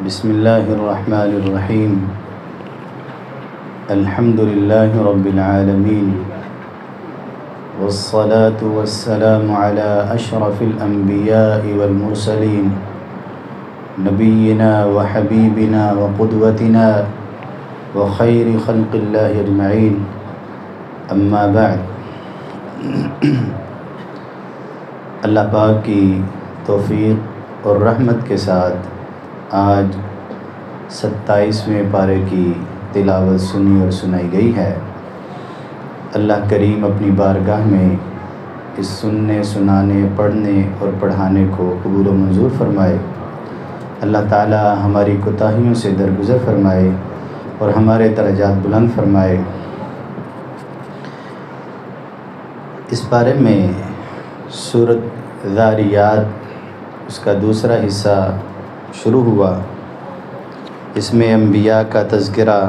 بسم الله الرحمن الرحيم. الحمد لله رب العالمين، والصلاة والسلام على أشرف الأنبياء والمرسلين، نبينا وحبيبنا وقدوتنا وخير خلق الله أجمعين. أما بعد، اللہ پاک کی توفیق اور رحمت کے ساتھ آج 27ویں پارے کی تلاوت سنی اور سنائی گئی ہے۔ اللہ کریم اپنی بارگاہ میں اس سننے، سنانے، پڑھنے اور پڑھانے کو قبول و منظور فرمائے۔ اللہ تعالی ہماری کوتاہیوں سے درگزر فرمائے اور ہمارے درجات بلند فرمائے۔ اس بارے میں سورۃ ذاریات اس کا دوسرا حصہ شروع ہوا۔ اس میں انبیاء کا تذکرہ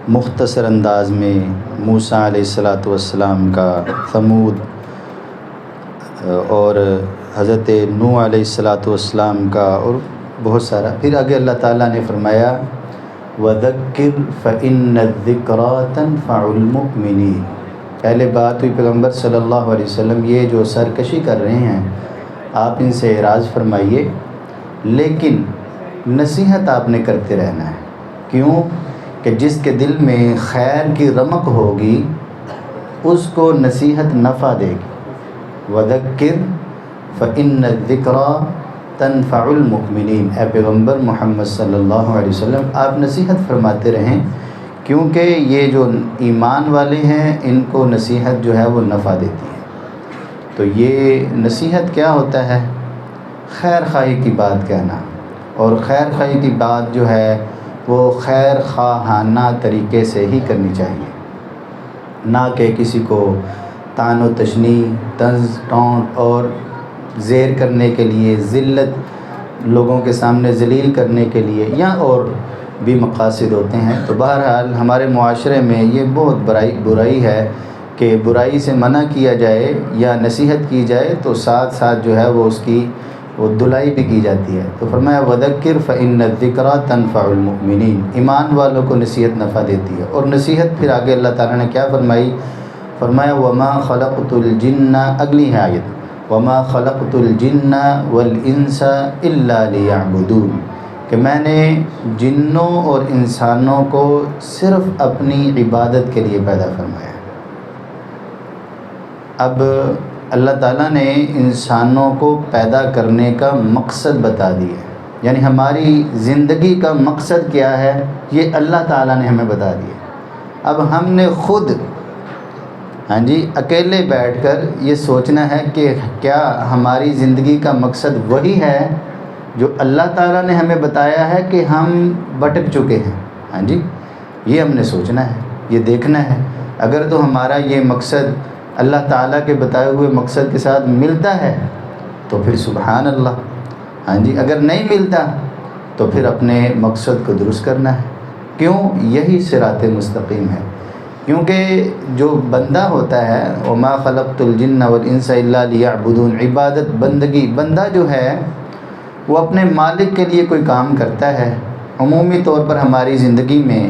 مختصر انداز میں موسیٰ علیہ السلام کا، ثمود اور حضرت نوح علیہ السلام کا، اور بہت سارا۔ پھر آگے اللہ تعالیٰ نے فرمایا وَذَكِّرْ فَإِنَّ الذِّكْرَىٰ تَنفَعُ الْمُؤْمِنِينَ۔ پہلے بات ہوئی پیغمبر صلی اللہ علیہ وسلم یہ جو سرکشی کر رہے ہیں آپ ان سے اعراض فرمائیے، لیکن نصیحت آپ نے کرتے رہنا ہے۔ کیوں کہ جس کے دل میں خیر کی رمق ہوگی اس کو نصیحت نفع دے گی۔ وَذَكِّرْ فَإِنَّ الذِّكْرَىٰ تَنفَعُ الْمُؤْمِنِينَ۔ اے پیغمبر محمد صلی اللہ علیہ وسلم آپ نصیحت فرماتے رہیں، کیونکہ یہ جو ایمان والے ہیں ان کو نصیحت جو ہے وہ نفع دیتی ہے۔ تو یہ نصیحت کیا ہوتا ہے؟ خیر خواہی کی بات کہنا، اور خیر خواہی کی بات جو ہے وہ خیر خواہانہ طریقے سے ہی کرنی چاہیے، نہ کہ کسی کو طعن و تشنیع، طنز ٹونٹ اور زیر کرنے کے لیے، ذلت لوگوں کے سامنے ذلیل کرنے کے لیے، یا اور بھی مقاصد ہوتے ہیں۔ تو بہرحال ہمارے معاشرے میں یہ بہت برائی ہے کہ برائی سے منع کیا جائے یا نصیحت کی جائے تو ساتھ ساتھ جو ہے وہ اس کی دلائی بھی کی جاتی ہے۔ تو فرمایا وَذَكِّرْ فَإِنَّ الذِّكْرَىٰ تَنفَعُ الْمُؤْمِنِينَ، ایمان والوں کو نصیحت نفع دیتی ہے۔ اور نصیحت پھر آگے اللہ تعالیٰ نے کیا فرمائی؟ فرمایا وَمَا خَلَقْتُ الْجِنَّ، اگلی ہے آیت، وَمَا خَلَقْتُ الْجِنَّ وَالْإِنسَ إِلَّا لِيَعْبُدُونَ، کہ میں نے جنوں اور انسانوں کو صرف اپنی عبادت کے لیے پیدا فرمایا۔ اب اللہ تعالیٰ نے انسانوں کو پیدا کرنے کا مقصد بتا دیا، یعنی ہماری زندگی کا مقصد کیا ہے یہ اللہ تعالیٰ نے ہمیں بتا دیا۔ اب ہم نے خود اکیلے بیٹھ کر یہ سوچنا ہے کہ کیا ہماری زندگی کا مقصد وہی ہے جو اللہ تعالیٰ نے ہمیں بتایا ہے کہ ہم بھٹک چکے ہیں؟ یہ ہم نے سوچنا ہے، یہ دیکھنا ہے۔ اگر تو ہمارا یہ مقصد اللہ تعالیٰ کے بتائے ہوئے مقصد کے ساتھ ملتا ہے تو پھر سبحان اللہ، اگر نہیں ملتا تو پھر اپنے مقصد کو درست کرنا ہے۔ کیوں؟ یہی صراط مستقیم ہے۔ کیونکہ جو بندہ ہوتا ہے وَمَا خَلَقْتُ الْجِنَّ وَالْإِنسَ إِلَّا لِيَعْبُدُونَ، عبادت، بندگی، بندہ جو ہے وہ اپنے مالک کے لیے کوئی کام کرتا ہے۔ عمومی طور پر ہماری زندگی میں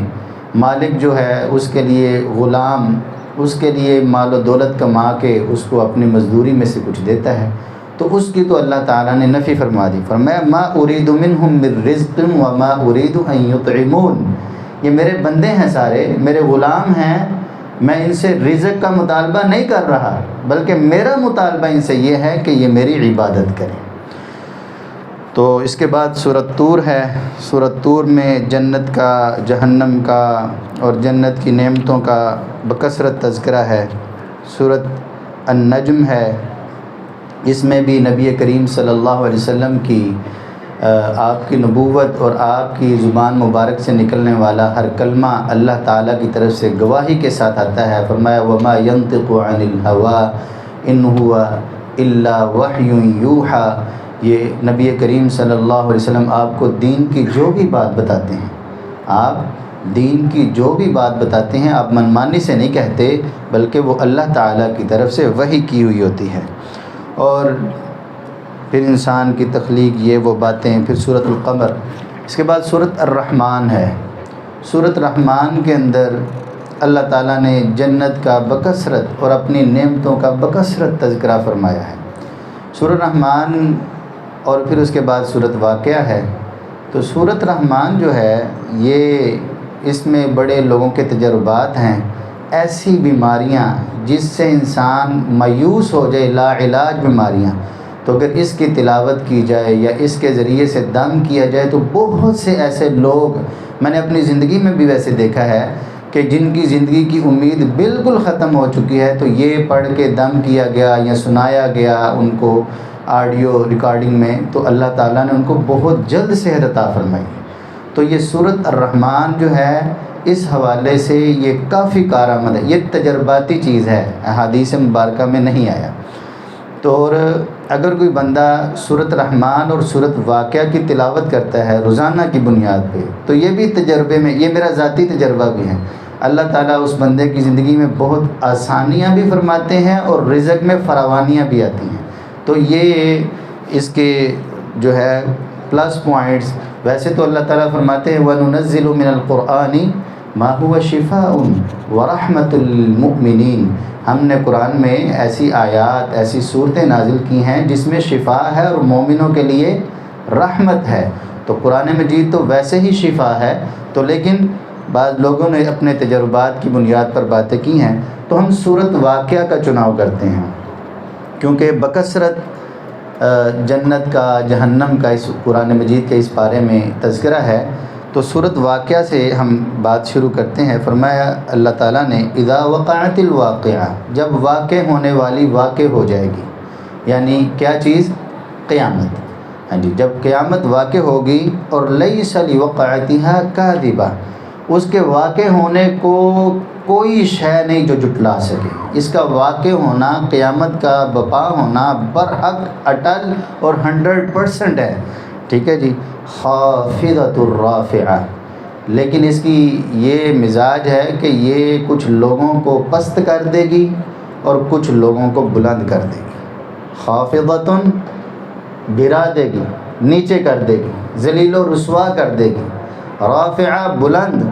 مالک جو ہے اس کے لیے غلام اس کے لیے مال و دولت کما کے اس کو اپنی مزدوری میں سے کچھ دیتا ہے، تو اس کی تو اللہ تعالیٰ نے نفی فرما دی۔ فرمایا ما اريد منهم من رزق وما اريد ان يطعمون، یہ میرے بندے ہیں، سارے میرے غلام ہیں، میں ان سے رزق کا مطالبہ نہیں کر رہا، بلکہ میرا مطالبہ ان سے یہ ہے کہ یہ میری عبادت کریں۔ تو اس کے بعد سورۃ طور ہے۔ سورۃ طور میں جنت کا، جہنم کا اور جنت کی نعمتوں کا بکثرت تذکرہ ہے۔ سورۃ النجم ہے، اس میں بھی نبی کریم صلی اللہ علیہ وسلم کی آپ کی نبوت اور آپ کی زبان مبارک سے نکلنے والا ہر کلمہ اللہ تعالیٰ کی طرف سے گواہی کے ساتھ آتا ہے۔ فرمایا وما ينطق عن الهوى ان هو الا وحی یوحى، یہ نبی کریم صلی اللہ علیہ وسلم آپ کو دین کی جو بھی بات بتاتے ہیں، آپ دین کی جو بھی بات بتاتے ہیں آپ منمانی سے نہیں کہتے، بلکہ وہ اللہ تعالیٰ کی طرف سے وحی کی ہوئی ہوتی ہے۔ اور پھر انسان کی تخلیق، یہ وہ باتیں، پھر سورۃ القمر، اس کے بعد سورۃ الرحمن ہے۔ سورۃ رحمان کے اندر اللہ تعالیٰ نے جنت کا بکثرت اور اپنی نعمتوں کا بکثرت تذکرہ فرمایا ہے۔ سورۃ رحمان اور پھر اس کے بعد سورۃ واقعہ ہے۔ تو سورۃ رحمان جو ہے یہ اس میں بڑے لوگوں کے تجربات ہیں، ایسی بیماریاں جس سے انسان مایوس ہو جائے، لا علاج بیماریاں، تو اگر اس کی تلاوت کی جائے یا اس کے ذریعے سے دم کیا جائے تو بہت سے ایسے لوگ میں نے اپنی زندگی میں بھی ویسے دیکھا ہے کہ جن کی زندگی کی امید بالکل ختم ہو چکی ہے، تو یہ پڑھ کے دم کیا گیا یا سنایا گیا ان کو آڈیو ریکارڈنگ میں، تو اللہ تعالیٰ نے ان کو بہت جلد صحت عطا فرمائی۔ تو یہ سورۃ الرحمن جو ہے اس حوالے سے یہ کافی کارآمد ہے، یہ تجرباتی چیز ہے، احادیث مبارکہ میں نہیں آیا۔ تو اور اگر کوئی بندہ سورۃ رحمان اور سورۃ واقعہ کی تلاوت کرتا ہے روزانہ کی بنیاد پہ، تو یہ بھی تجربے میں، یہ میرا ذاتی تجربہ بھی ہے، اللہ تعالیٰ اس بندے کی زندگی میں بہت آسانیاں بھی فرماتے ہیں اور رزق میں فراوانیاں بھی آتی ہیں۔ تو یہ اس کے جو ہے پلس پوائنٹس۔ ویسے تو اللہ تعالیٰ فرماتے ہیں وَنُنَزِّلُ مِنَ الْقُرْآنِ مَا هُوَ شِفَاءٌ وَرَحْمَةٌ لِّلْمُؤْمِنِينَ، ہم نے قرآن میں ایسی آیات، ایسی صورتیں نازل کی ہیں جس میں شفا ہے اور مومنوں کے لیے رحمت ہے۔ تو قرآن مجید تو ویسے ہی شفا ہے، تو لیکن بعض لوگوں نے اپنے تجربات کی بنیاد پر باتیں کی ہیں، تو ہم سورۃ واقعہ کا چناؤ کرتے ہیں کیونکہ بکثرت جنت کا، جہنم کا اس قرآن مجید کے اس پارے میں تذکرہ ہے۔ تو سورۃ واقعہ سے ہم بات شروع کرتے ہیں۔ فرمایا اللہ تعالیٰ نے اذا وقعت الواقعہ، جب واقع ہونے والی واقع ہو جائے گی، یعنی کیا چیز؟ قیامت۔ ہاں جی، جب قیامت واقع ہوگی اور لیس لوقعتها کاذبہ، اس کے واقع ہونے کو کوئی شے نہیں جو جھٹلا سکے، اس کا واقع ہونا، قیامت کا بپا ہونا برحق، اٹل اور 100% ہے، ٹھیک ہے جی۔ خافضۃ الرافعہ، لیکن اس کی یہ مزاج ہے کہ یہ کچھ لوگوں کو پست کر دے گی اور کچھ لوگوں کو بلند کر دے گی۔ خافضۃ گرا دے گی، نیچے کر دے گی، ذلیل و رسوا کر دے گی، رافعہ بلند،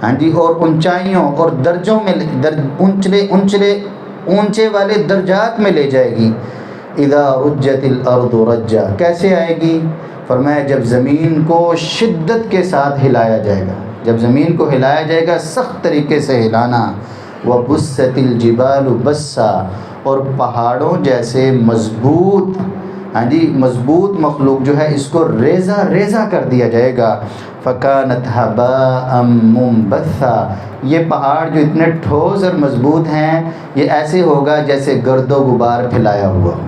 ہاں جی، اور اونچائیوں اور درجوں میں اونچے والے درجات میں لے جائے گی۔ اذا رجت الارض رجا، کیسے آئے گی؟ فرمایا جب زمین کو شدت کے ساتھ ہلایا جائے گا، جب زمین کو ہلایا جائے گا سخت طریقے سے ہلانا۔ وبست الجبال بسا، اور پہاڑوں جیسے مضبوط، ہاں جی، مضبوط مخلوق جو ہے اس کو ریزہ ریزہ کر دیا جائے گا۔ فکانت ہباء منبثا، یہ پہاڑ جو اتنے ٹھوس اور مضبوط ہیں یہ ایسے ہوگا جیسے گرد و غبار پھیلایا ہوا ہو۔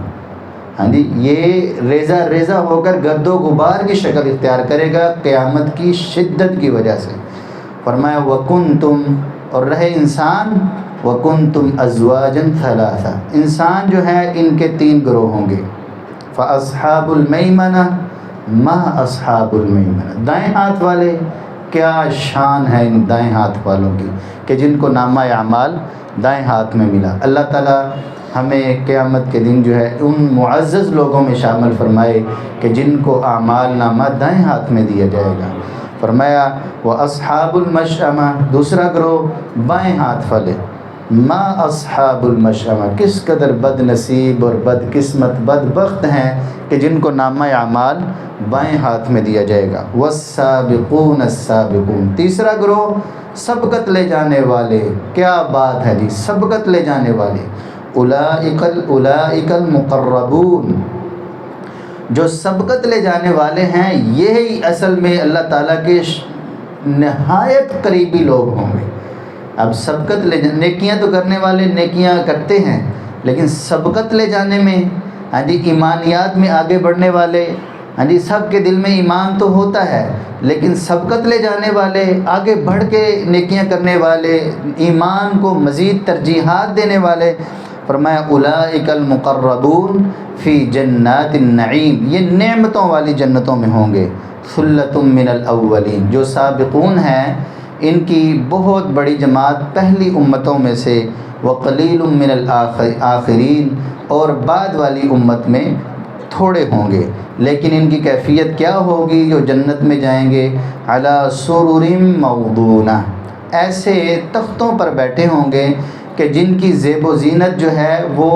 ہاں جی، یہ ریزہ ریزہ ہو کر گرد و غبار کی شکل اختیار کرے گا قیامت کی شدت کی وجہ سے۔ فرمایا وَكُنْتُمْ، اور رہے انسان، وَكُنْتُمْ أَزْوَاجًا ثَلَاثًا، انسان جو ہے ان کے 3 گروہ ہوں گے۔ فَأَصْحَابُ الْمَيْمَنَةِ مَا أَصْحَابُ الْمَيْمَنَةِ، دائیں ہاتھ والے، کیا شان ہے ان دائیں ہاتھ والوں کی کہ جن کو نامہ اعمال دائیں ہاتھ میں ملا۔ اللہ تعالیٰ ہمیں قیامت کے دن جو ہے ان معزز لوگوں میں شامل فرمائے کہ جن کو اعمال نامہ دائیں ہاتھ میں دیا جائے گا۔ فرمایا وَأَصْحَابُ الْمَشْأَمَةِ، دوسرا گروہ بائیں ہاتھ والے، ما اصحاب المشأمہ، کس قدر بد نصیب اور بد قسمت، بدبخت ہیں کہ جن کو نامہ اعمال بائیں ہاتھ میں دیا جائے گا۔ والسابقون السابقون، تیسرا گروہ سبقت لے جانے والے، کیا بات ہے جی، سبقت لے جانے والے۔ اولئک المقربون، جو سبقت لے جانے والے ہیں یہی اصل میں اللہ تعالیٰ کے نہایت قریبی لوگ ہوں گے۔ اب سبقت لے جانے، نیکیاں تو کرنے والے نیکیاں کرتے ہیں، لیکن سبقت لے جانے میں، ہاں جی، ایمانیات میں آگے بڑھنے والے، ہاں جی، سب کے دل میں ایمان تو ہوتا ہے لیکن سبقت لے جانے والے، آگے بڑھ کے نیکیاں کرنے والے، ایمان کو مزید ترجیحات دینے والے، فرمایا اولئک المقربون فی جنات النعیم، یہ نعمتوں والی جنتوں میں ہوں گے۔ ثلۃ من الاولین، جو سابقون ہیں ان کی بہت بڑی جماعت پہلی امتوں میں سے وقلیل من الآخرین، اور بعد والی امت میں تھوڑے ہوں گے، لیکن ان کی کیفیت کیا ہوگی جو جنت میں جائیں گے؟ علی سرر موضونہ، ایسے تختوں پر بیٹھے ہوں گے کہ جن کی زیب و زینت جو ہے وہ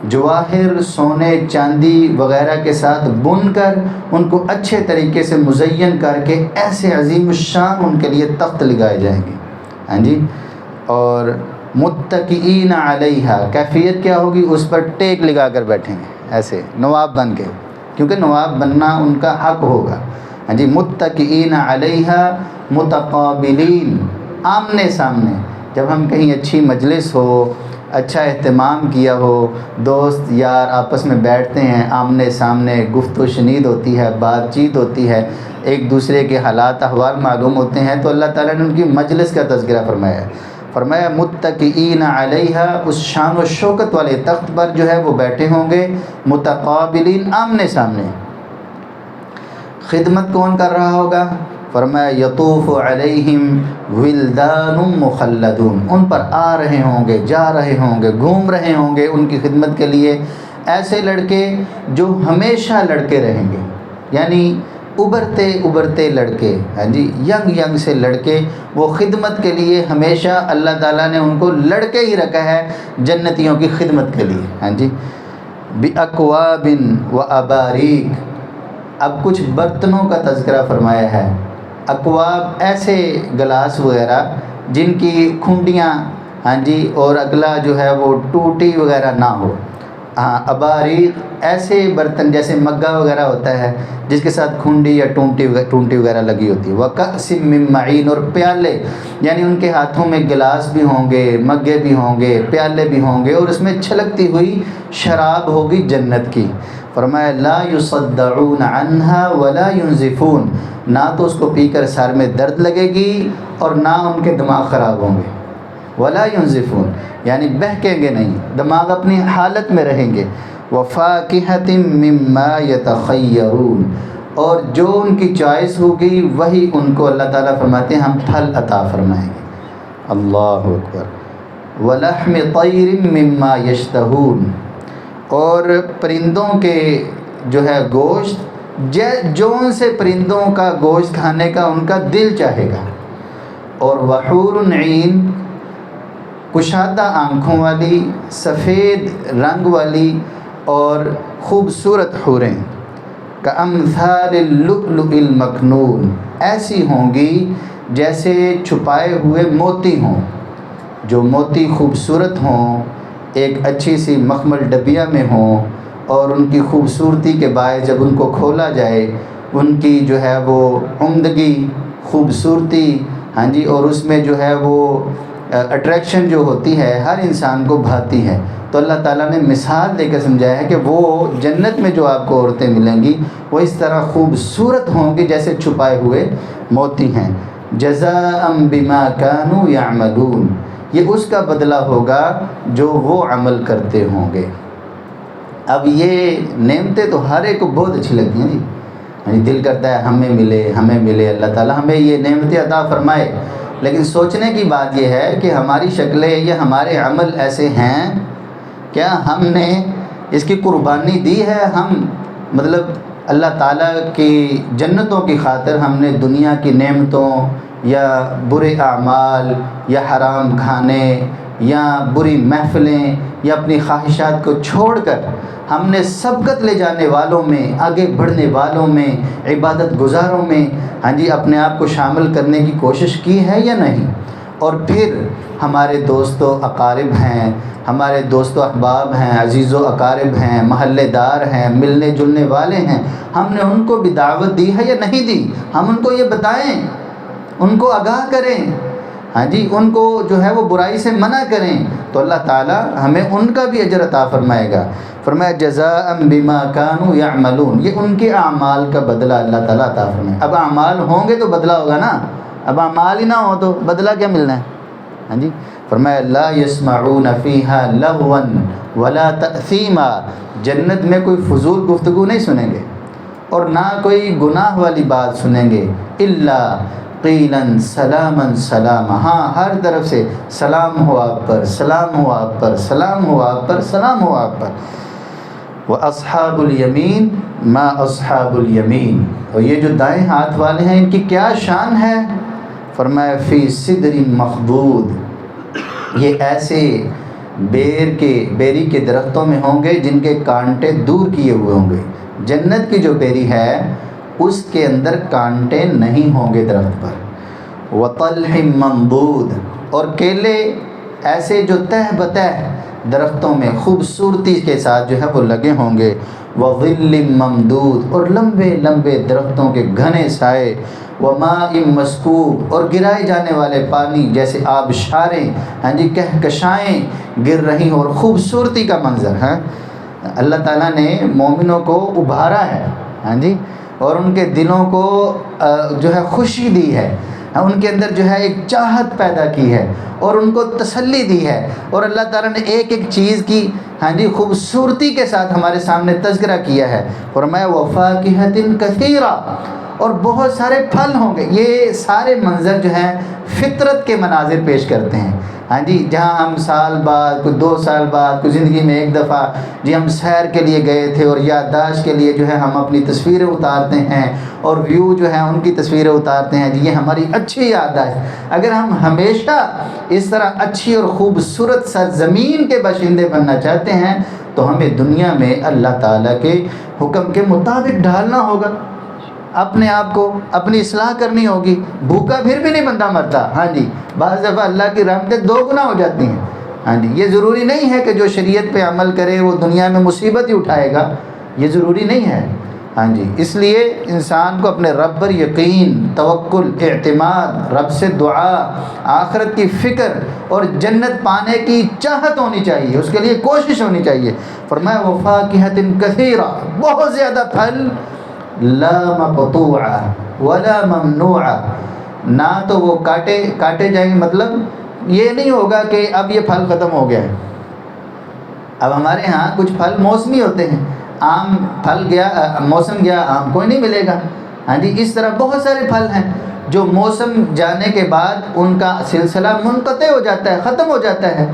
جواہر، سونے، چاندی وغیرہ کے ساتھ بن کر ان کو اچھے طریقے سے مزین کر کے ایسے عظیم الشان ان کے لیے تخت لگائے جائیں گے، ہاں جی۔ اور متکئین علیہا، کیفیت کیا ہوگی؟ اس پر ٹیک لگا کر بیٹھیں گے ایسے نواب بن کے، کیونکہ نواب بننا ان کا حق ہوگا، ہاں جی۔ متکئین علیہا متقابلین، آمنے سامنے، جب ہم کہیں اچھی مجلس ہو، اچھا اہتمام کیا ہو، دوست یار آپس میں بیٹھتے ہیں، آمنے سامنے گفت و شنید ہوتی ہے، بات چیت ہوتی ہے، ایک دوسرے کے حالات احوال معلوم ہوتے ہیں، تو اللہ تعالیٰ نے ان کی مجلس کا تذکرہ فرمایا ہے۔ فرمایا متکئین علیہا، اس شان و شوکت والے تخت پر جو ہے وہ بیٹھے ہوں گے، متقابلین، آمنے سامنے۔ خدمت کون کر رہا ہوگا؟ فرمایا یطوف علیہم ولدان مخلدون، ان پر آ رہے ہوں گے، جا رہے ہوں گے، گھوم رہے ہوں گے ان کی خدمت کے لیے ایسے لڑکے جو ہمیشہ لڑکے رہیں گے، یعنی ابھرتے لڑکے، ہاں جی، ینگ سے لڑکے، وہ خدمت کے لیے ہمیشہ اللہ تعالیٰ نے ان کو لڑکے ہی رکھا ہے جنتیوں کی خدمت کے لیے، ہاں جی۔ بِأَكْوَابٍ وَأَبَارِيكَ، اب کچھ برتنوں کا تذکرہ فرمایا ہے۔ اکواب ایسے گلاس وغیرہ جن کی کھنڈیاں، ہاں جی، اور اگلا جو ہے وہ ٹوٹی وغیرہ نہ ہو۔ ہاں، اباریق ایسے برتن جیسے مگا وغیرہ ہوتا ہے جس کے ساتھ کھنڈی یا ٹونٹی وغیرہ لگی ہوتی ہے۔ وَكَأْسٍ مِّن مَّعِينٍ، اور پیالے، یعنی ان کے ہاتھوں میں گلاس بھی ہوں گے، مگے بھی ہوں گے، پیالے بھی ہوں گے، اور اس میں چھلکتی ہوئی شراب ہوگی جنت کی۔ فرمایا لا يصدعون عنها ولا ينزفون، نہ تو اس کو پی کر سر میں درد لگے گی اور نہ ان کے دماغ خراب ہوں گے۔ ولا ينزفون یعنی بہکیں گے نہیں، دماغ اپنی حالت میں رہیں گے۔ وفاکہۃ مما یتخیرون، اور جو ان کی چوائس ہوگی وہی ان کو اللہ تعالیٰ فرماتے ہیں ہم پھل عطا فرمائیں گے۔ اللہ اکبر۔ ولحم طیر مما یشتہون، اور پرندوں کے جو ہے گوشت، جون سے پرندوں کا گوشت کھانے کا ان کا دل چاہے گا۔ اور وحور عین، کشادہ آنکھوں والی، سفید رنگ والی اور خوبصورت حوریں، کامثال اللؤلؤ المکنون، ایسی ہوں گی جیسے چھپائے ہوئے موتی ہوں، جو موتی خوبصورت ہوں، ایک اچھی سی مخمل ڈبیا میں ہوں، اور ان کی خوبصورتی کے باعث جب ان کو کھولا جائے ان کی جو ہے وہ عمدگی، خوبصورتی، ہاں جی، اور اس میں جو ہے وہ اٹریکشن جو ہوتی ہے ہر انسان کو بھاتی ہے۔ تو اللہ تعالیٰ نے مثال دے کر سمجھایا ہے کہ وہ جنت میں جو آپ کو عورتیں ملیں گی وہ اس طرح خوبصورت ہوں گی جیسے چھپائے ہوئے موتی ہیں۔ جزاء بما كانوا يعملون، یہ اس کا بدلہ ہوگا جو وہ عمل کرتے ہوں گے۔ اب یہ نعمتیں تو ہر ایک کو بہت اچھی لگتی ہیں جی، یعنی دل کرتا ہے ہمیں ملے، اللہ تعالیٰ ہمیں یہ نعمتیں عطا فرمائے، لیکن سوچنے کی بات یہ ہے کہ ہماری شکلیں یا ہمارے عمل ایسے ہیں، کیا ہم نے اس کی قربانی دی ہے؟ ہم مطلب اللہ تعالیٰ کی جنتوں کی خاطر ہم نے دنیا کی نعمتوں یا برے اعمال یا حرام کھانے یا بری محفلیں یا اپنی خواہشات کو چھوڑ کر ہم نے سبقت لے جانے والوں میں، آگے بڑھنے والوں میں، عبادت گزاروں میں ہاں جی اپنے آپ کو شامل کرنے کی کوشش کی ہے یا نہیں؟ اور پھر ہمارے دوست و اقارب ہیں، ہمارے دوست و احباب ہیں، عزیز و اقارب ہیں، محلے دار ہیں، ملنے جلنے والے ہیں، ہم نے ان کو بھی دعوت دی ہے یا نہیں دی؟ ہم ان کو یہ بتائیں، ان کو آگاہ کریں، ہاں جی، ان کو جو ہے وہ برائی سے منع کریں، تو اللہ تعالیٰ ہمیں ان کا بھی اجر عطا فرمائے گا۔ فرمایا جزاء بما كانوا يعملون، یہ ان کے اعمال کا بدلہ اللہ تعالیٰ عطا فرمائے۔ اب اعمال ہوں گے تو بدلہ ہوگا نا، اب اعمال ہی نہ ہو تو بدلہ کیا ملنا ہے؟ ہاں جی، فرمایا لا يسمعون فيها لغوا ولا تأثیما، جنت میں کوئی فضول گفتگو نہیں سنیں گے اور نہ کوئی گناہ والی بات سنیں گے، الا قیلاً سلاماً سلاما، ہاں ہر طرف سے سلام ہو آپ پر، سلام ہو آپ پر، سلام ہو آپ پر، سلام ہو آپ پر۔ وَأَصْحَابُ الْيَمِينَ مَا أَصْحَابُ الْيَمِينَ، اور یہ جو دائیں ہاتھ والے ہیں ان کی کیا شان ہے؟ فرمایا فی صدر مخضود، یہ ایسے بیری کے درختوں میں ہوں گے جن کے کانٹے دور کیے ہوئے ہوں گے۔ جنت کی جو بیری ہے اس کے اندر کانٹے نہیں ہوں گے درخت پر۔ وَطَلْحٍ مَنضُودٍ، اور کیلے ایسے جو تہ بتہ درختوں میں خوبصورتی کے ساتھ جو ہے وہ لگے ہوں گے۔ وَظِلٍّ مَمْدُودٍ، اور لمبے لمبے درختوں کے گھنے سائے۔ وَمَاءٍ مَسْكُوبٍ، اور گرائے جانے والے پانی جیسے آبشاریں، ہاں جی کہکشائیں گر رہی ہوں، اور خوبصورتی کا منظر ہے۔ اللہ تعالیٰ نے مومنوں کو ابھارا ہے، ہاں جی، اور ان کے دلوں کو جو ہے خوشی دی ہے، ان کے اندر جو ہے ایک چاہت پیدا کی ہے اور ان کو تسلی دی ہے، اور اللہ تعالیٰ نے ایک ایک چیز کی ہاں جی خوبصورتی کے ساتھ ہمارے سامنے تذکرہ کیا ہے۔ فرمایا وَفَاكِهَةٍ كَثِيرًا، اور بہت سارے پھل ہوں گے۔ یہ سارے منظر جو ہیں فطرت کے مناظر پیش کرتے ہیں، ہاں جی، جہاں ہم سال بعد، کوئی 2 سال بعد، کوئی زندگی میں ایک دفعہ جی ہم سیر کے لیے گئے تھے اور یادداشت کے لیے جو ہے ہم اپنی تصویریں اتارتے ہیں اور ویو جو ہے ان کی تصویریں اتارتے ہیں، جی یہ ہماری اچھی یادداشت۔ اگر ہم ہمیشہ اس طرح اچھی اور خوبصورت سرزمین کے باشندے بننا چاہتے ہیں تو ہمیں دنیا میں اللہ تعالیٰ کے حکم کے مطابق ڈھالنا ہوگا، اپنے آپ کو اپنی اصلاح کرنی ہوگی۔ بھوکا پھر بھی نہیں بندہ مرتا، ہاں جی، بعض دفعہ اللہ کی رحمتیں 2 گنا ہو جاتی ہیں، ہاں جی۔ یہ ضروری نہیں ہے کہ جو شریعت پہ عمل کرے وہ دنیا میں مصیبت ہی اٹھائے گا، یہ ضروری نہیں ہے، ہاں جی۔ اس لیے انسان کو اپنے رب پر یقین، توکل، اعتماد، رب سے دعا، آخرت کی فکر اور جنت پانے کی چاہت ہونی چاہیے، اس کے لیے کوشش ہونی چاہیے۔ فرمایا وَفَاكِهَةٍ كَثِيرًا، بہت زیادہ پھل، لا مقطوعہ ولا ممنوعہ، نہ تو وہ کاٹے جائیں گے، مطلب یہ نہیں ہوگا کہ اب یہ پھل ختم ہو گیا ہے۔ اب ہمارے ہاں کچھ پھل موسمی ہوتے ہیں، آم پھل گیا، موسم گیا، آم کوئی نہیں ملے گا، ہاں جی۔ اس طرح بہت سارے پھل ہیں جو موسم جانے کے بعد ان کا سلسلہ منقطع ہو جاتا ہے، ختم ہو جاتا ہے،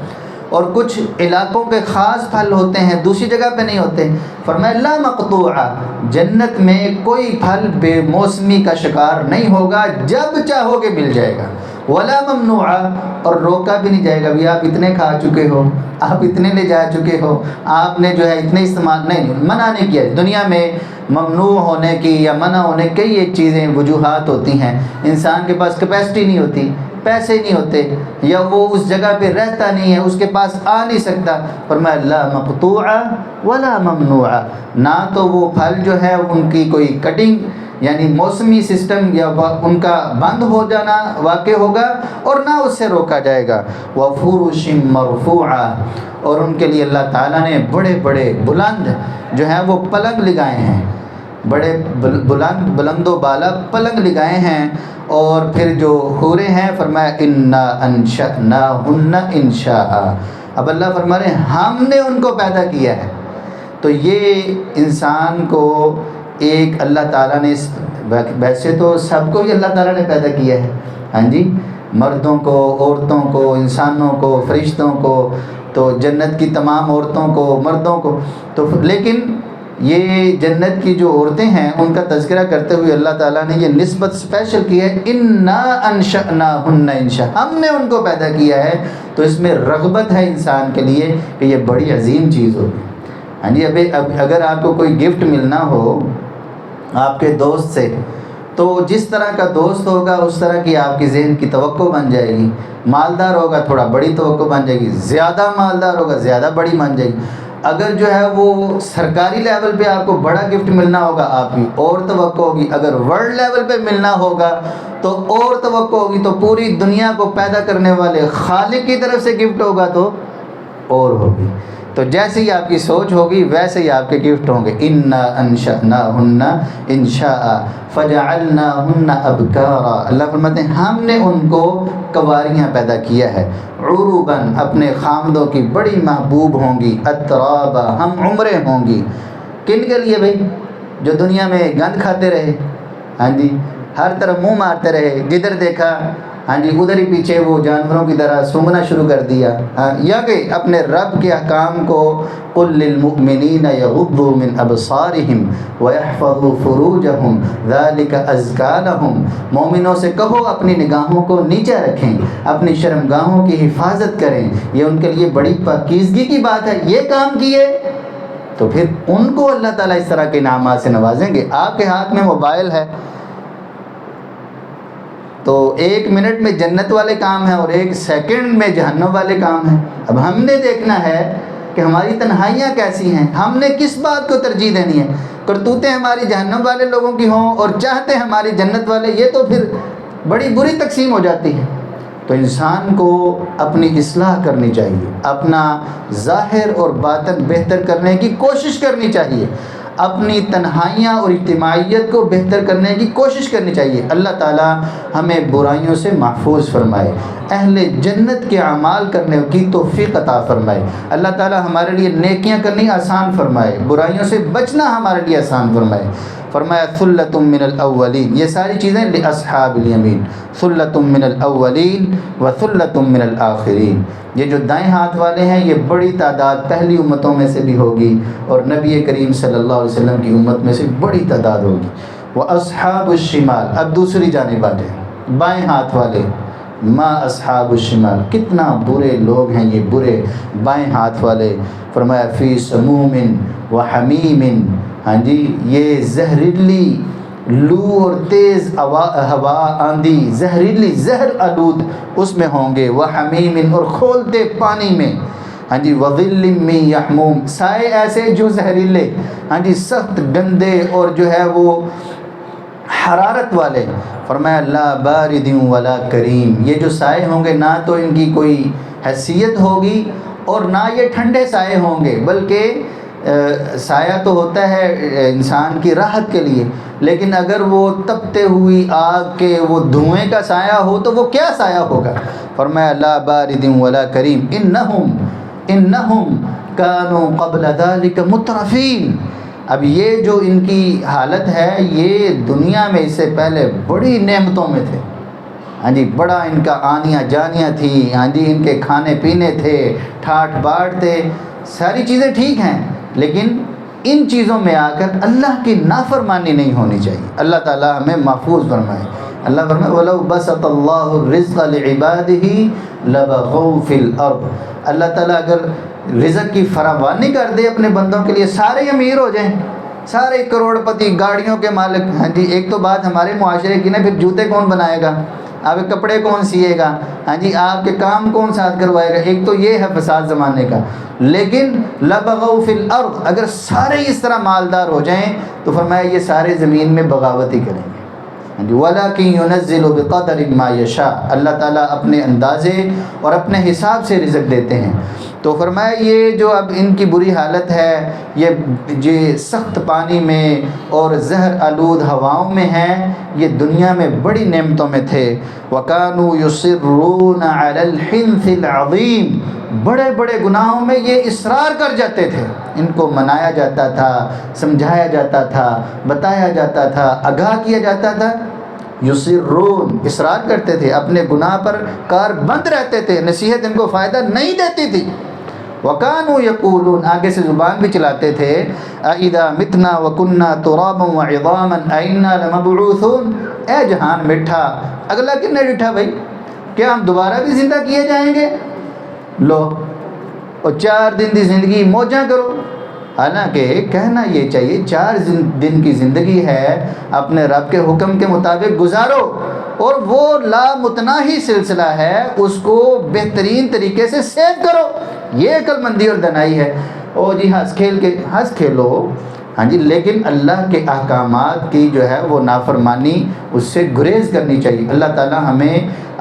اور کچھ علاقوں کے خاص پھل ہوتے ہیں، دوسری جگہ پہ نہیں ہوتے۔ فرمایا لا مقطوعہ، جنت میں کوئی پھل بے موسمی کا شکار نہیں ہوگا، جب چاہو گے مل جائے گا۔ ولا ممنوعہ، اور روکا بھی نہیں جائے گا، بھی آپ اتنے کھا چکے ہو، آپ اتنے لے جا چکے ہو، آپ نے جو ہے اتنے استعمال نہیں، منع نہیں کیا۔ دنیا میں ممنوع ہونے کی یا منع ہونے کی کئی ایک چیزیں وجوہات ہوتی ہیں، انسان کے پاس کیپیسٹی نہیں ہوتی، پیسے نہیں ہوتے، یا وہ اس جگہ پہ رہتا نہیں ہے، اس کے پاس آ نہیں سکتا۔ فرمایا لا مقطوعہ ولا ممنوعہ، نہ تو وہ پھل جو ہے ان کی کوئی کٹنگ یعنی موسمی سسٹم یا ان کا بند ہو جانا واقع ہوگا، اور نہ اس سے روکا جائے گا۔ وفرش مرفوعہ، اور ان کے لیے اللہ تعالیٰ نے بڑے بڑے بلند جو ہیں وہ پلنگ لگائے ہیں، بڑے بلند و بالا پلنگ لگائے ہیں۔ اور پھر جو حوریں ہیں فرمایا انا انشأناہن انشاء، اب اللہ فرما رہے ہیں ہم نے ان کو پیدا کیا ہے۔ تو یہ انسان کو ایک اللہ تعالیٰ نے، ویسے تو سب کو ہی اللہ تعالیٰ نے پیدا کیا ہے، ہاں جی، مردوں کو، عورتوں کو، انسانوں کو، فرشتوں کو، تو جنت کی تمام عورتوں کو، مردوں کو، تو لیکن یہ جنت کی جو عورتیں ہیں ان کا تذکرہ کرتے ہوئے اللہ تعالیٰ نے یہ نسبت اسپیشل کی ہے، انا انشأناہن انشاء، ہم نے ان کو پیدا کیا ہے۔ تو اس میں رغبت ہے انسان کے لیے کہ یہ بڑی عظیم چیز ہوگی، ہاں جی۔ اب اگر آپ کو کوئی گفٹ ملنا ہو آپ کے دوست سے، تو جس طرح کا دوست ہوگا اس طرح کی آپ کی ذہن کی توقع بن جائے گی۔ مالدار ہوگا تھوڑا بڑی توقع بن جائے گی، زیادہ مالدار ہوگا زیادہ بڑی بن جائے گی۔ اگر جو ہے وہ سرکاری لیول پہ آپ کو بڑا گفٹ ملنا ہوگا آپ کی اور توقع ہوگی، اگر ورلڈ لیول پہ ملنا ہوگا تو اور توقع ہوگی، تو پوری دنیا کو پیدا کرنے والے خالق کی طرف سے گفٹ ہوگا تو اور ہوگی۔ تو جیسے ہی آپ کی سوچ ہوگی ویسے ہی آپ کے گفٹ ہوں گے۔ انا انشأناہن انشاء فجعلناہن ابکارا، اللہ فرماتے ہیں ہم نے ان کو کنواریاں پیدا کیا ہے، عروباً اپنے خامدوں کی بڑی محبوب ہوں گی، اترابا ہم عمریں ہوں گی۔ کن کے لیے بھائی؟ جو دنیا میں گند کھاتے رہے، ہاں جی، ہر طرف منہ مارتے رہے، جدھر دیکھا ہاں جی ادھر ہی پیچھے وہ جانوروں کی طرح سونگنا شروع کر دیا، یا کہ اپنے رب کے احکام کو قُل لِّلْمُؤْمِنِينَ يَغُضُّوا مِنْ أَبْصَارِهِمْ وَيَحْفَظُوا فُرُوجَهُمْ ذَلِكَ أَزْكَىٰ لَهُمْ، مومنوں سے کہو اپنی نگاہوں کو نیچے رکھیں، اپنی شرمگاہوں کی حفاظت کریں، یہ ان کے لیے بڑی پاکیزگی کی بات ہے۔ یہ کام کیے تو پھر ان کو اللہ تعالیٰ اس طرح کے انعامات سے نوازیں گے۔ آپ کے ہاتھ میں موبائل ہے تو 1 منٹ میں جنت والے کام ہیں اور 1 سیکنڈ میں جہنم والے کام ہیں۔ اب ہم نے دیکھنا ہے کہ ہماری تنہائیاں کیسی ہیں، ہم نے کس بات کو ترجیح دینی ہے، کرتوتیں ہماری جہنم والے لوگوں کی ہوں اور چاہتے ہماری جنت والے، یہ تو پھر بڑی بری تقسیم ہو جاتی ہے۔ تو انسان کو اپنی اصلاح کرنی چاہیے، اپنا ظاہر اور باطن بہتر کرنے کی کوشش کرنی چاہیے، اپنی تنہائیاں اور اجتماعیت کو بہتر کرنے کی کوشش کرنی چاہیے۔ اللہ تعالیٰ ہمیں برائیوں سے محفوظ فرمائے، اہل جنت کے اعمال کرنے کی توفیق عطا فرمائے۔ اللہ تعالیٰ ہمارے لیے نیکیاں کرنی آسان فرمائے، برائیوں سے بچنا ہمارے لیے آسان فرمائے۔ فرمایا ثلۃ من الاولین، یہ ساری چیزیں لاصحاب الیمین، ثلۃ من الاولین وثلۃ من الاخرین، یہ جو دائیں ہاتھ والے ہیں یہ بڑی تعداد پہلی امتوں میں سے بھی ہوگی اور نبی کریم صلی اللہ علیہ وسلم کی امت میں سے بڑی تعداد ہوگی۔ واصحاب الشمال، اب دوسری جانب آ جائیں، بائیں ہاتھ والے، ما اصحاب الشمال، کتنا برے لوگ ہیں یہ برے بائیں ہاتھ والے۔ فرمایا فی سموم وحمیم، ہاں جی یہ زہریلی لو اور تیز ہوا آندھی، زہریلی زہر آلود اس میں ہوں گے، وحمیم اور کھولتے پانی میں، ہاں جی وظل من یحموم، سائے ایسے جو زہریلے، ہاں جی سخت گندے اور جو ہے وہ حرارت والے۔ فرمایا لا بارد ولا کریم، یہ جو سائے ہوں گے نہ تو ان کی کوئی حیثیت ہوگی اور نہ یہ ٹھنڈے سائے ہوں گے، بلکہ سایہ تو ہوتا ہے انسان کی راحت کے لیے، لیکن اگر وہ تپتے ہوئی آگ کے وہ دھوئیں کا سایہ ہو تو وہ کیا سایہ ہوگا۔ فرمایا لا بارد ولا کریم انہم کانوا قبل ذلک مترفین، اب یہ جو ان کی حالت ہے یہ دنیا میں اس سے پہلے بڑی نعمتوں میں تھے، ہاں جی بڑا ان کا آنیاں جانیاں تھیں، ہاں جی ان کے کھانے پینے تھے، ٹھاٹ باٹ تھے، ساری چیزیں ٹھیک ہیں، لیکن ان چیزوں میں آ کر اللہ کی نافرمانی نہیں ہونی چاہیے۔ اللہ تعالیٰ ہمیں محفوظ فرمائے۔ اللہ فرمائے وَلَوْ بَسَطَ اللَّهُ الرِّزْقَ لِعِبَادِهِ لَبَغَوْا فِي الْأَرْضِ، اللہ تعالیٰ اگر رزق کی فراوانی کر دے اپنے بندوں کے لیے، سارے امیر ہو جائیں، سارے کروڑ پتی، گاڑیوں کے مالک، ہاں جی ایک تو بات ہمارے معاشرے کی نا، پھر جوتے کون بنائے گا، آپ کے کپڑے کون سیے گا، ہاں جی آپ کے کام کون ساتھ کروائے گا، ایک تو یہ ہے فساد زمانے کا۔ لیکن لبغوا فی الارض، اگر سارے اس طرح مالدار ہو جائیں تو فرمایا یہ سارے زمین میں بغاوت ہی کریں گے۔ وَلَكِنْ يُنَزِّلُ بِقَدَرٍ مَا يَشَاءُ، اللہ تعالیٰ اپنے اندازے اور اپنے حساب سے رزق دیتے ہیں۔ تو فرمایا یہ جو اب ان کی بری حالت ہے، یہ سخت پانی میں اور زہر آلود ہواؤں میں ہیں، یہ دنیا میں بڑی نعمتوں میں تھے۔ وَكَانُوا يُصِرُّونَ عَلَى الْحِنْثِ الْعَظِيمِ، بڑے بڑے گناہوں میں یہ اصرار کر جاتے تھے، ان کو منایا جاتا تھا، سمجھایا جاتا تھا، بتایا جاتا تھا، آگاہ کیا جاتا تھا، یصرون اصرار کرتے تھے، اپنے گناہ پر کار بند رہتے تھے، نصیحت ان کو فائدہ نہیں دیتی تھی۔ وَكَانُوا يَقُولُونَ، آگے سے زبان بھی چلاتے تھے، أَإِذَا مِتْنَا وَكُنَّا تُرَابًا وَعِظَامًا أَإِنَّا لَمَبْعُوثُونَ، اے جہان مٹھا، اگلا کن نے ڈٹھا بھائی، کیا ہم دوبارہ بھی زندہ کیے جائیں گے؟ لو اور 4 دن کی زندگی موجاں کرو۔ حالانکہ کہنا یہ چاہیے 4 دن کی زندگی ہے، اپنے رب کے حکم کے مطابق گزارو، اور وہ لامتناہی سلسلہ ہے، اس کو بہترین طریقے سے سیو کرو، یہ عقل مندی اور دانائی ہے۔ او جی ہنس کھیلو، ہاں جی، لیکن اللہ کے احکامات کی جو ہے وہ نافرمانی، اس سے گریز کرنی چاہیے۔ اللہ تعالی ہمیں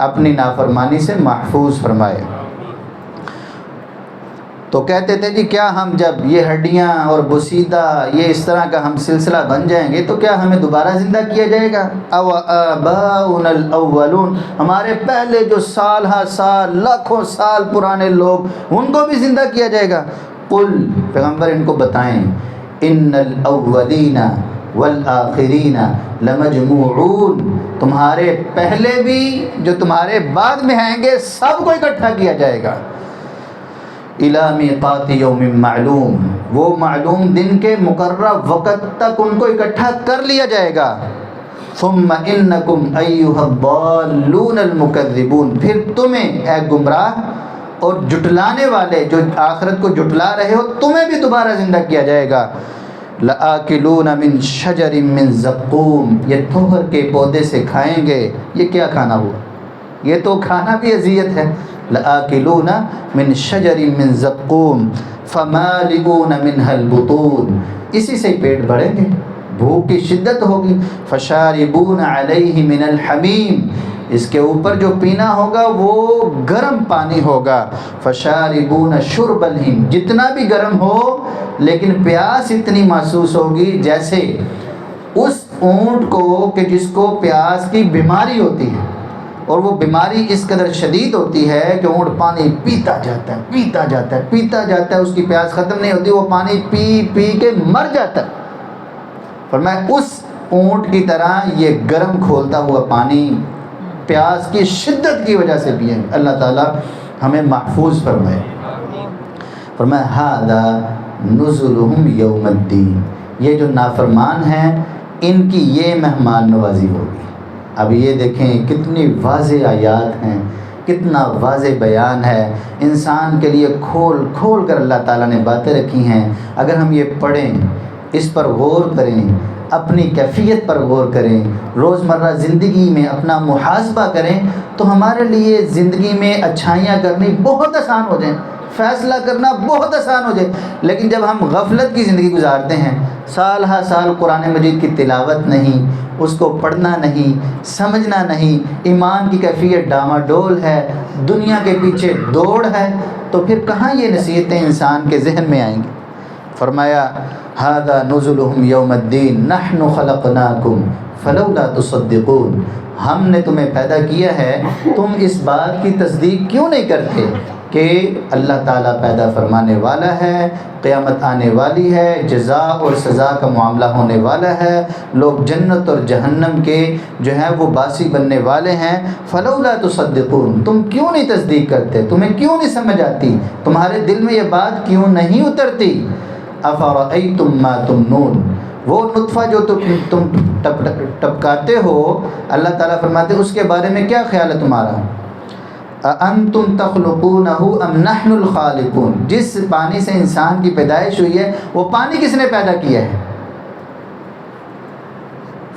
اپنی نافرمانی سے محفوظ فرمائے۔ تو کہتے تھے جی کیا ہم جب یہ ہڈیاں اور بسیدہ یہ اس طرح کا ہم سلسلہ بن جائیں گے تو کیا ہمیں دوبارہ زندہ کیا جائے گا؟ او آباؤنا الاولون، ہمارے پہلے جو سال ہا سال لاکھوں سال پرانے لوگ، ان کو بھی زندہ کیا جائے گا؟ قل، پیغمبر ان کو بتائیں، ان الاولین والآخرین لمجموعون تمہارے پہلے بھی جو تمہارے بعد میں آئیں گے سب کو اکٹھا کیا جائے گا. اِلیٰ میقات یوم معلوم، وہ معلوم دن کے مقررہ وقت تک ان کو اکٹھا کر لیا جائے گا. ثم انکم ایھا الضالون المکذبون، پھر تمہیں اے گمراہ اور جٹلانے والے جو آخرت کو جٹلا رہے ہو تمہیں بھی دوبارہ زندہ کیا جائے گا. لآکلون من شجر من زقوم، یہ تھوہر کے پودے سے کھائیں گے. یہ کیا کھانا ہوا؟ یہ تو کھانا بھی اذیت ہے. لآکلون من شجر من زقوم فمالئون منها البطون، اسی سے پیٹ بھریں گے، بھوک کی شدت ہوگی. فشاربون علیہ من الحمیم، اس کے اوپر جو پینا ہوگا وہ گرم پانی ہوگا. فشاربون شرب الہیم، جتنا بھی گرم ہو لیکن پیاس اتنی محسوس ہوگی جیسے اس اونٹ کو کہ جس کو پیاس کی بیماری ہوتی ہے، اور وہ بیماری اس قدر شدید ہوتی ہے کہ اونٹ پانی پیتا جاتا ہے پیتا جاتا ہے پیتا جاتا ہے، اس کی پیاس ختم نہیں ہوتی، وہ پانی پی پی کے مر جاتا ہے. فرمایا اس اونٹ کی طرح یہ گرم کھولتا ہوا پانی پیاس کی شدت کی وجہ سے پئیں. اللہ تعالی ہمیں محفوظ فرمائے. فرمایا ھذا نزلہم یوم الدین، یہ جو نافرمان ہیں ان کی یہ مہمان نوازی ہوگی. اب یہ دیکھیں کتنی واضح آیات ہیں، کتنا واضح بیان ہے، انسان کے لیے کھول کھول کر اللہ تعالیٰ نے باتیں رکھی ہیں. اگر ہم یہ پڑھیں، اس پر غور کریں، اپنی کیفیت پر غور کریں، روزمرہ زندگی میں اپنا محاسبہ کریں تو ہمارے لیے زندگی میں اچھائیاں کرنی بہت آسان ہو جائیں، فیصلہ کرنا بہت آسان ہو جائے. لیکن جب ہم غفلت کی زندگی گزارتے ہیں، سال ہا سال قرآن مجید کی تلاوت نہیں، اس کو پڑھنا نہیں، سمجھنا نہیں، ایمان کی کیفیت ڈاماڈول ہے، دنیا کے پیچھے دوڑ ہے، تو پھر کہاں یہ نصیحتیں انسان کے ذہن میں آئیں گی. فرمایا ھذا نزلہم یوم الدین نحن خلقناکم فلولا تصدقون، ہم نے تمہیں پیدا کیا ہے، تم اس بات کی تصدیق کیوں نہیں کرتے کہ اللہ تعالیٰ پیدا فرمانے والا ہے، قیامت آنے والی ہے، جزا اور سزا کا معاملہ ہونے والا ہے، لوگ جنت اور جہنم کے جو ہیں وہ باسی بننے والے ہیں. فلولا تصدقون، تم کیوں نہیں تصدیق کرتے، تمہیں کیوں نہیں سمجھ آتی، تمہارے دل میں یہ بات کیوں نہیں اترتی. افرأیتم ما تمنون، وہ نطفہ جو تم ٹپکاتے ہو، اللہ تعالیٰ فرماتے اس کے بارے میں کیا خیال ہے تمہارا. اَأَنْتُمْ تَخْلُقُونَهُ أَمْ نَحْنُ الْخَالِقُونَ، جس پانی سے انسان کی پیدائش ہوئی ہے وہ پانی کس نے پیدا کیا ہے.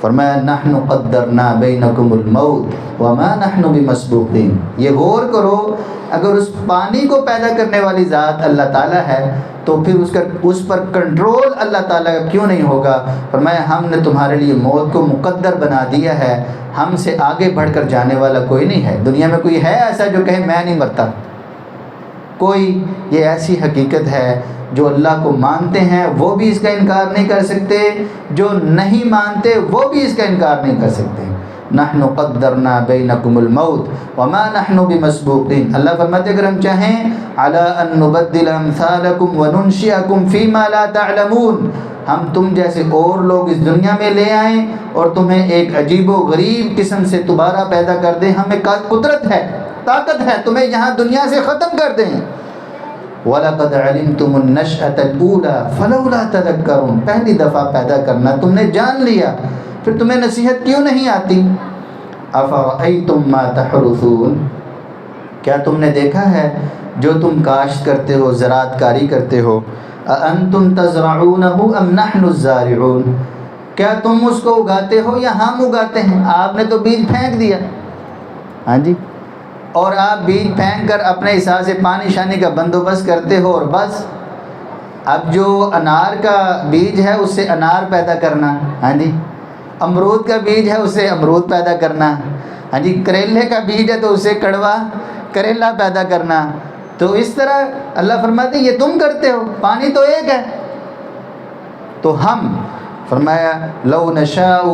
فرمایا نَحْنُ قَدَّرْنَا بَيْنَكُمُ الْمَوْتِ وَمَا نَحْنُ بِمَسْبُوقِينَ. یہ غور کرو، اگر اس پانی کو پیدا کرنے والی ذات اللہ تعالیٰ ہے تو پھر اس پر کنٹرول اللہ تعالیٰ کا کیوں نہیں ہوگا. فرمایا ہم نے تمہارے لیے موت کو مقدر بنا دیا ہے، ہم سے آگے بڑھ کر جانے والا کوئی نہیں ہے. دنیا میں کوئی ہے ایسا جو کہے میں نہیں مرتا؟ کوئی. یہ ایسی حقیقت ہے جو اللہ کو مانتے ہیں وہ بھی اس کا انکار نہیں کر سکتے، جو نہیں مانتے وہ بھی اس کا انکار نہیں کر سکتے. نحن قدرنا بینکم الموت وما نحن بمسبوقین. اللہ فرماتے اگر ہم چاہیں علی ان نبدل امثالکم وننشئکم فیما لا تعلمون، ہم تم جیسے اور لوگ اس دنیا میں لے آئیں اور تمہیں ایک عجیب و غریب قسم سے دوبارہ پیدا کر دیں، ہمیں قدرت ہے، طاقت ہے، تمہیں یہاں دنیا سے ختم کر دیں. وَلَقَدْ عَلِمْتُمُ النَّشْأَةَ الْأُولَى فَلَوْلَا تَذَكَّرُونَ، پہلی دفعہ پیدا کرنا تم نے جان لیا، پھر تمہیں نصیحت کیوں نہیں آتی. أَفَرَأَيْتُمْ مَا تَحْرُثُونَ، کیا تم نے دیکھا ہے جو تم کاشت کرتے ہو، زراعت کاری کرتے ہو. أَأَنْتُمْ تَزْرَعُونَهُ أَمْ نَحْنُ الزَّارِعُونَ، کیا تم اس کو اگاتے ہو یا ہم اگاتے ہیں. آپ نے تو بیج پھینک دیا، ہاں جی، اور آپ بیج پھینک کر اپنے حساب سے پانی شانی کا بندوبست کرتے ہو اور بس. اب جو انار کا بیج ہے اس سے انار پیدا کرنا، ہاں جی، امرود کا بیج ہے اس سے امرود پیدا کرنا، ہاں جی، کریلے کا بیج ہے تو اس سے کڑوا کریلا پیدا کرنا. تو اس طرح اللہ فرماتے یہ تم کرتے ہو، پانی تو ایک ہے. تو ہم فرمایا لو نشاء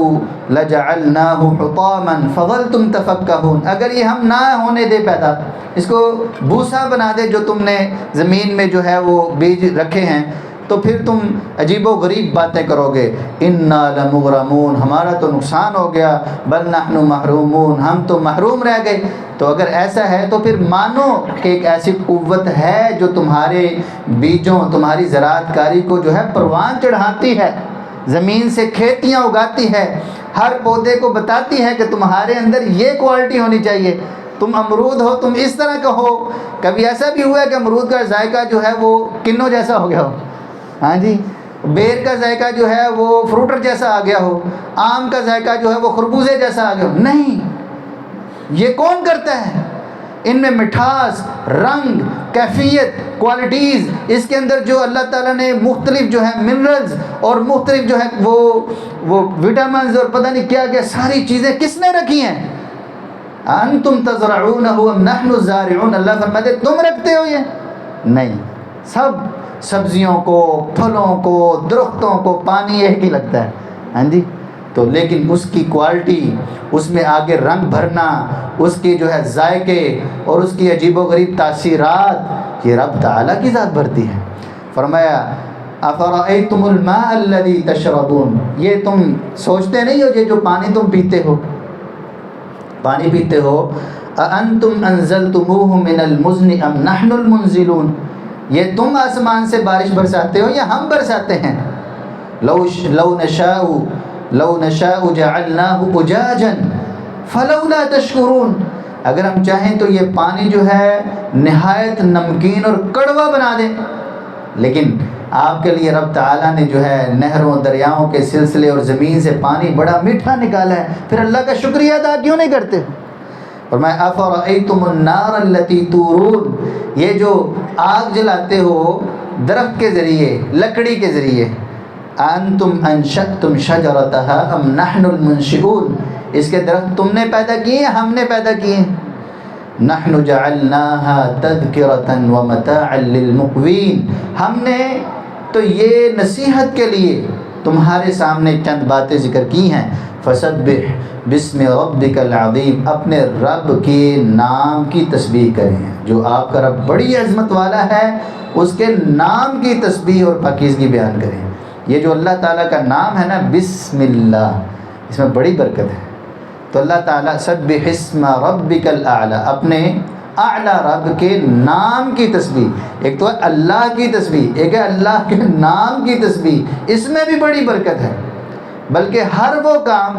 لجعلناہ حطاما فظلتم تفکہون، اگر یہ ہم نہ ہونے دے پیدا، اس کو بھوسا بنا دے جو تم نے زمین میں جو ہے وہ بیج رکھے ہیں، تو پھر تم عجیب و غریب باتیں کرو گے. انا لمغرمون، ہمارا تو نقصان ہو گیا. بل نحن محرومون، ہم تو محروم رہ گئے. تو اگر ایسا ہے تو پھر مانو کہ ایک ایسی قوت ہے جو تمہارے بیجوں، تمہاری زراعت کاری کو جو ہے پروان چڑھاتی ہے، زمین سے کھیتیاں اگاتی ہے، ہر پودے کو بتاتی ہے کہ تمہارے اندر یہ کوالٹی ہونی چاہیے. تم امرود ہو، تم اس طرح کا ہو. کبھی ایسا بھی ہوا ہے کہ امرود کا ذائقہ جو ہے وہ کنوں جیسا ہو گیا ہو؟ ہاں جی. بیر کا ذائقہ جو ہے وہ فروٹر جیسا آ گیا ہو، آم کا ذائقہ جو ہے وہ خربوزے جیسا آ گیا ہو؟ نہیں. یہ کون کرتا ہے؟ ان میں مٹھاس، رنگ، کیفیت، کوالٹیز، اس کے اندر جو اللہ تعالیٰ نے مختلف جو ہے منرلز اور مختلف جو ہے وہ وٹامنز اور پتہ نہیں کیا کیا ساری چیزیں کس نے رکھی ہیں؟ انتم تزرعونہ ام نحن الزارعون، اللہ فرماتے تم رکھتے ہو یہ؟ نہیں. سب سبزیوں کو، پھلوں کو، درختوں کو پانی ایک ہی لگتا ہے. ہاں جی. تو لیکن اس کی کوالٹی، اس میں آگے رنگ بھرنا، اس کے جو ہے ذائقے اور اس کی عجیب و غریب تاثیرات، یہ رب تعالیٰ کی ذات بھرتی ہے. فرمایا افرأیتم الماء الذی تشربون، یہ تم سوچتے نہیں ہو یہ جو پانی تم پیتے ہو، پانی پیتے ہو، اانتم انزلتموہ من المزن ام نحن المنزلون، یہ تم آسمان سے بارش برساتے ہو یا ہم برساتے ہیں؟ لو نشاء جعلناہ اجاجا فلولا تشکرون، اگر ہم چاہیں تو یہ پانی جو ہے نہایت نمکین اور کڑوا بنا دیں، لیکن آپ کے لیے رب تعالیٰ نے جو ہے نہروں، دریاؤں کے سلسلے اور زمین سے پانی بڑا میٹھا نکالا ہے، پھر اللہ کا شکریہ ادا کیوں نہیں کرتے؟ فرمایا افرأیتم النار التی تورون، یہ جو آگ جلاتے ہو درخت کے ذریعے، لکڑی کے ذریعے، انتم انشأتم شجرتہا ام نحن المنشئون، اس کے درخت تم نے پیدا کیے ہیں ہم نے پیدا کیے ہیں؟ نحن جعلناہا تذکرۃ ومتاعا للمقوین، ہم نے تو یہ نصیحت کے لیے تمہارے سامنے چند باتیں ذکر کی ہیں. فسبح بسم ربک العظیم، اپنے رب کے نام کی تسبیح کریں، جو آپ کا رب بڑی عظمت والا ہے اس کے نام کی تسبیح اور پاکیزگی بیان کریں. یہ جو اللہ تعالیٰ کا نام ہے نا بسم اللہ، اس میں بڑی برکت ہے. تو اللہ تعالیٰ سبح اسم ربک الاعلی، اپنے اعلیٰ رب کے نام کی تسبیح، ایک تو ہے اللہ کی تسبیح، ایک ہے اللہ کے نام کی تسبیح، اس میں بھی بڑی برکت ہے. بلکہ ہر وہ کام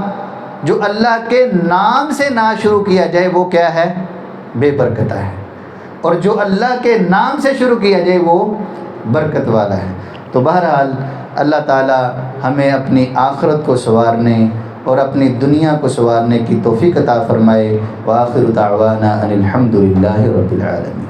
جو اللہ کے نام سے نہ شروع کیا جائے وہ کیا ہے؟ بے برکت ہے، اور جو اللہ کے نام سے شروع کیا جائے وہ برکت والا ہے. تو بہرحال اللہ تعالی ہمیں اپنی آخرت کو سنوارنے اور اپنی دنیا کو سنوارنے کی توفیق عطا فرمائے. وآخر دعوانا ان الحمد للہ رب العالمین.